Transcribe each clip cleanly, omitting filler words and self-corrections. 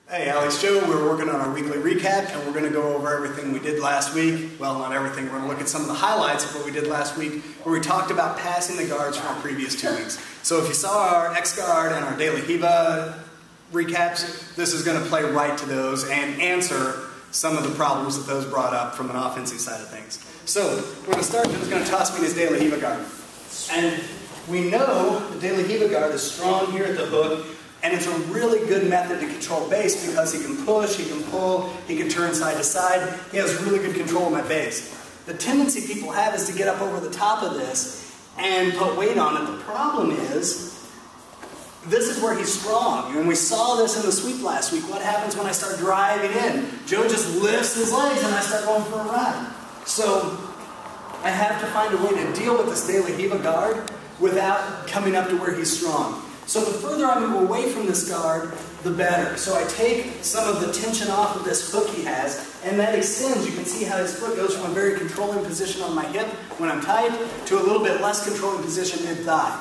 Hey, Alex Joe. We're working on our weekly recap, and we're going to go over everything we did last week. Well, not everything. We're going to look at some of the highlights of what we did last week, where we talked about passing the guards from our previous 2 weeks. So if you saw our X-Guard and our daily Riva recaps, this is going to play right to those and answer some of the problems that those brought up from an offensive side of things. So we're going to start. Joe's going to toss me his daily Riva guard. And we know the daily Riva guard is strong here at the hook, and it's a really good method to control base because he can push, he can pull, he can turn side to side. He has really good control of my base. The tendency people have is to get up over the top of this and put weight on it. The problem is, this is where he's strong. And we saw this in the sweep last week. What happens when I start driving in? Joe just lifts his legs and I start going for a ride. So I have to find a way to deal with this daily Riva guard without coming up to where he's strong. So the further I move away from this guard, the better. So I take some of the tension off of this hook he has, and that extends. You can see how his foot goes from a very controlling position on my hip when I'm tight to a little bit less controlling position mid-thigh.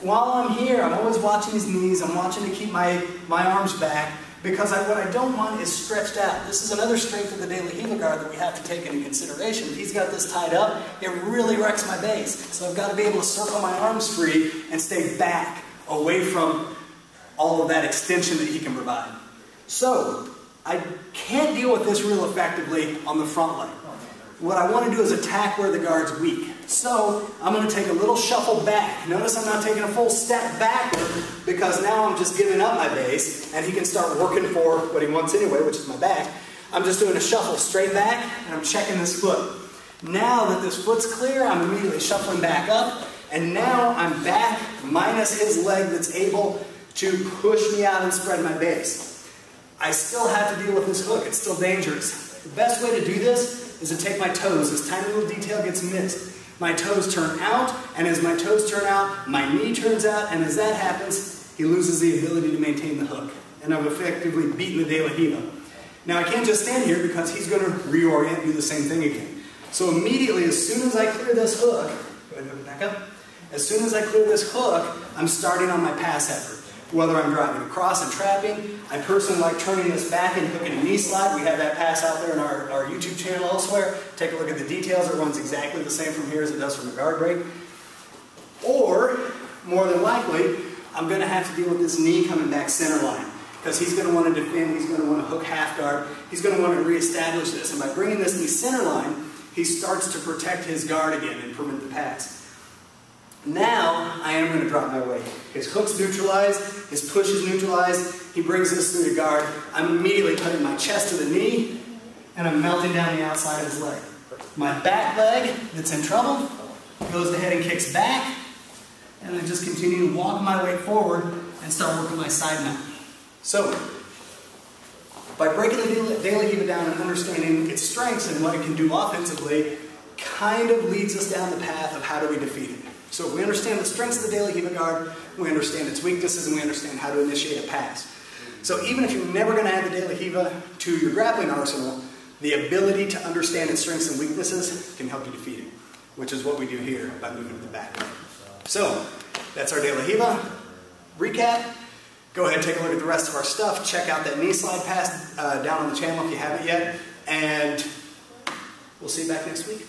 While I'm here, I'm always watching his knees. I'm watching to keep my arms back, because what I don't want is stretched out. This is another strength of the daily Riva guard that we have to take into consideration. If he's got this tied up, it really wrecks my base. So I've got to be able to circle my arms free and stay back, away from all of that extension that he can provide. So I can't deal with this real effectively on the front leg. What I want to do is attack where the guard's weak. So I'm going to take a little shuffle back. Notice I'm not taking a full step backward, because now I'm just giving up my base and he can start working for what he wants anyway, which is my back. I'm just doing a shuffle straight back and I'm checking this foot. Now that this foot's clear, I'm immediately shuffling back up, and now I'm back minus his leg that's able to push me out and spread my base. I still have to deal with this hook. It's still dangerous. The best way to do this is to take my toes. This tiny little detail gets missed. My toes turn out, and as my toes turn out, my knee turns out, and as that happens, he loses the ability to maintain the hook. And I've effectively beaten the daily Riva. Now I can't just stand here, because he's going to reorient and do the same thing again. So immediately, as soon as I clear this hook, go ahead and back up. As soon as I clear this hook, I'm starting on my pass effort. Whether I'm driving across and trapping, I personally like turning this back and hooking a knee slide. We have that pass out there in our YouTube channel elsewhere. Take a look at the details. It runs exactly the same from here as it does from a guard break. Or, more than likely, I'm going to have to deal with this knee coming back center line, because he's going to want to defend, he's going to want to hook half guard, he's going to want to reestablish this. And by bringing this knee center line, he starts to protect his guard again and prevent the pass. Now, I am going to drop my weight. His hook's neutralized, his push is neutralized, he brings this through the guard. I'm immediately putting my chest to the knee, and I'm melting down the outside of his leg. My back leg that's in trouble goes ahead and kicks back, and I just continue to walk my way forward and start working my side mount. So, by breaking the daily Riva down and understanding its strengths and what it can do offensively, kind of leads us down the path of how do we defeat it. So if we understand the strengths of the daily Riva guard, we understand its weaknesses, and we understand how to initiate a pass. So even if you're never going to add the daily Riva to your grappling arsenal, the ability to understand its strengths and weaknesses can help you defeat it, which is what we do here by moving to the back. So that's our daily Riva recap. Go ahead and take a look at the rest of our stuff. Check out that knee slide pass down on the channel if you haven't yet, and we'll see you back next week.